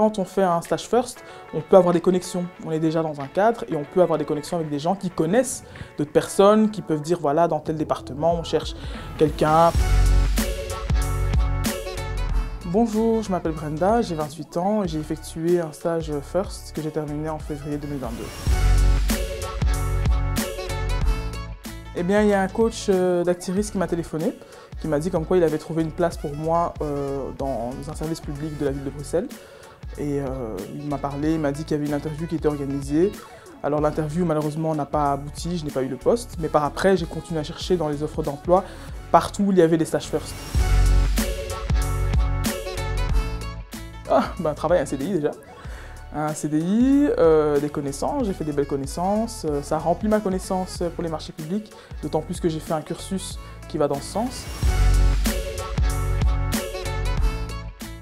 Quand on fait un stage first, on peut avoir des connexions. On est déjà dans un cadre et on peut avoir des connexions avec des gens qui connaissent d'autres personnes, qui peuvent dire voilà, dans tel département, on cherche quelqu'un. Bonjour, je m'appelle Brenda, j'ai 28 ans et j'ai effectué un stage first que j'ai terminé en février 2022. Eh bien, il y a un coach d'Actiris qui m'a téléphoné, qui m'a dit comme quoi il avait trouvé une place pour moi dans un service public de la ville de Bruxelles. Et il m'a parlé, il m'a dit qu'il y avait une interview qui était organisée. Alors l'interview malheureusement n'a pas abouti, je n'ai pas eu le poste, mais par après j'ai continué à chercher dans les offres d'emploi partout où il y avait des stages first. Un travail, un CDI déjà. Un CDI, des connaissances, j'ai fait des belles connaissances, ça a rempli ma connaissance pour les marchés publics, d'autant plus que j'ai fait un cursus qui va dans ce sens.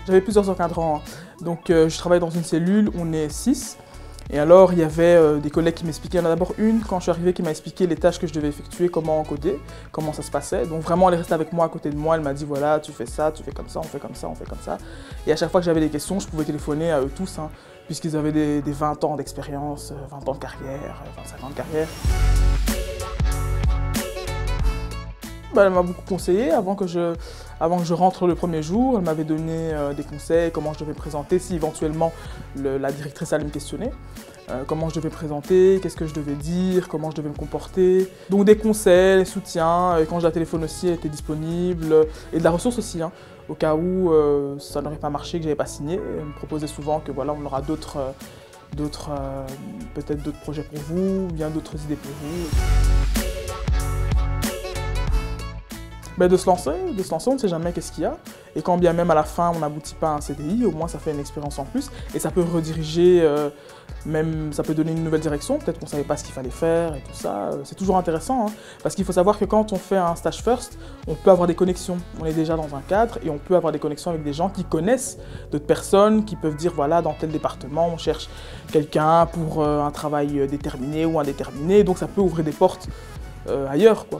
J'avais plusieurs encadrants, donc je travaille dans une cellule, on est 6. Et alors il y avait des collègues qui m'expliquaient, il y en a d'abord une quand je suis arrivée qui m'a expliqué les tâches que je devais effectuer, comment encoder, comment ça se passait. Donc vraiment elle est restée avec moi à côté de moi, elle m'a dit voilà tu fais ça, tu fais comme ça, on fait comme ça, on fait comme ça. Et à chaque fois que j'avais des questions, je pouvais téléphoner à eux tous, puisqu'ils avaient des 20 ans d'expérience, 20 ans de carrière, 25 ans de carrière. Elle m'a beaucoup conseillé avant que je rentre le premier jour. Elle m'avait donné des conseils, comment je devais me présenter, si éventuellement la directrice allait me questionner. Comment je devais me présenter, qu'est-ce que je devais dire, comment je devais me comporter. Donc des conseils, des soutiens, quand je la téléphone aussi, elle était disponible. Et de la ressource aussi, au cas où ça n'aurait pas marché, que je n'avais pas signé. Elle me proposait souvent que voilà, on aura peut-être d'autres projets pour vous, ou bien d'autres idées pour vous. De se lancer, on ne sait jamais qu'est-ce qu'il y a. Et quand bien même à la fin on n'aboutit pas à un CDI, au moins ça fait une expérience en plus. Et ça peut rediriger, même ça peut donner une nouvelle direction. Peut-être qu'on ne savait pas ce qu'il fallait faire et tout ça. C'est toujours intéressant, parce qu'il faut savoir que quand on fait un stage first, on peut avoir des connexions. On est déjà dans un cadre et on peut avoir des connexions avec des gens qui connaissent d'autres personnes, qui peuvent dire voilà, dans tel département, on cherche quelqu'un pour un travail déterminé ou indéterminé. Donc ça peut ouvrir des portes ailleurs, quoi.